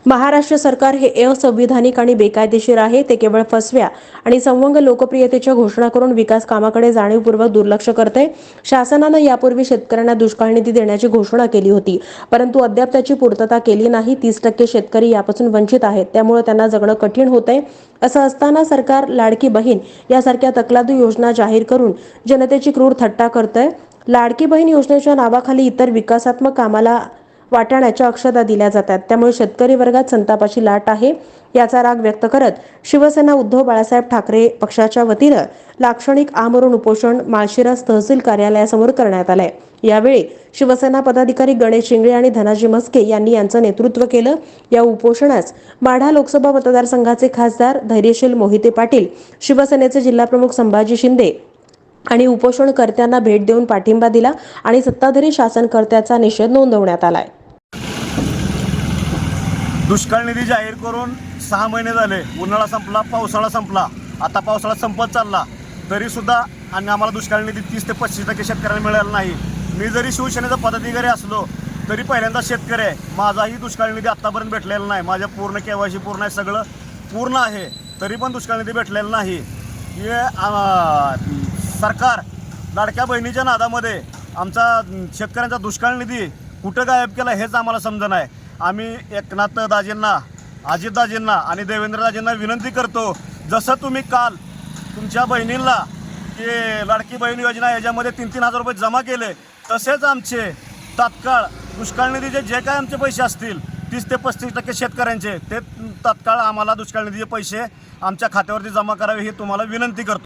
महाराष्ट्र सरकार हे असंविधानिक आणि बेकायदेशीर आहे। ते केवळ फसव्या आणि संवंग लोकप्रियतेच्या घोषणा करून विकास कामाकडे जाणीवपूर्वक दुर्लक्ष करते। शासनाने यापूर्वी शेतकऱ्यांना दुष्काळ निधी देण्याची घोषणा केली होती, परंतु अद्याप त्याची पूर्तता केली नाही। 30% शेतकरी यापासून वंचित आहेत, त्यामुळे त्यांना जगणं कठीण होतंय। असं असताना सरकार लाडकी बहीण यासारख्या तकलादू योजना जाहीर करून जनतेची क्रूर थट्टा करतंय। लाडकी बहीण योजनेच्या नावाखाली इतर विकासात्मक कामाला वाटाण्याच्या अक्षता दिल्या जातात, त्यामुळे शेतकरी वर्गात संतापाची लाट आहे। याचा राग व्यक्त करत शिवसेना उद्धव बाळासाहेब ठाकरे पक्षाच्या वतीनं लाक्षणिक आमरण उपोषण माळशिरस तहसील कार्यालयासमोर करण्यात आलंय। यावेळी शिवसेना पदाधिकारी गणेश शिंगळे आणि धनाजी मस्के यांनी यांचं नेतृत्व केलं। या उपोषणास माढा लोकसभा मतदारसंघाचे खासदार धैर्यशील मोहिते पाटील, शिवसेनेचे जिल्हाप्रमुख संभाजी शिंदे आणि उपोषणकर्त्यांना भेट देऊन पाठिंबा दिला आणि सत्ताधारी शासनकर्त्याचा निषेध नोंदवण्यात आलाय। दुष्काळ निधी जाहीर करून 6 महिने झाले। उन्हाळा संपला, पावसाळा संपला, आता पावसाळा संपत चालला, तरी सुद्धा आणि आम्हाला दुष्काळ निधी 30 ते 35% शेतकऱ्यांना मिळाला नाही। मी जरी शिवसेनेचा पदाधिकारी असलो तरी पहिल्यांदा शेतकरी आहे। माझाही दुष्काळ निधी आत्तापर्यंत भेटलेला नाही। माझ्या पूर्ण KYC पूर्ण आहे, सगळं पूर्ण आहे, तरी पण दुष्काळ निधी भेटलेला नाही। हे सरकार लाडक्या बहिणीच्या नादामध्ये आमचा शेतकऱ्यांचा दुष्काळ निधी कुठं गायब केला हेच आम्हाला समजणं आहे। आम्ही एकनाथ दाजींना, अजितदाजींना आणि देवेंद्रदाजींना विनंती करतो, जसं तुम्ही काल तुमच्या बहिणींना की लाडकी बहीण योजना याच्यामध्ये 3-3 हजार रुपये जमा केले, तसेच आमचे तात्काळ दुष्काळ निधीचे जे काय आमचे पैसे असतील 30 ते 35% शेतकऱ्यांचे, ते तात्काळ आम्हाला दुष्काळ निधीचे पैसे आमच्या खात्यावरती जमा करावे ही तुम्हाला विनंती करतो।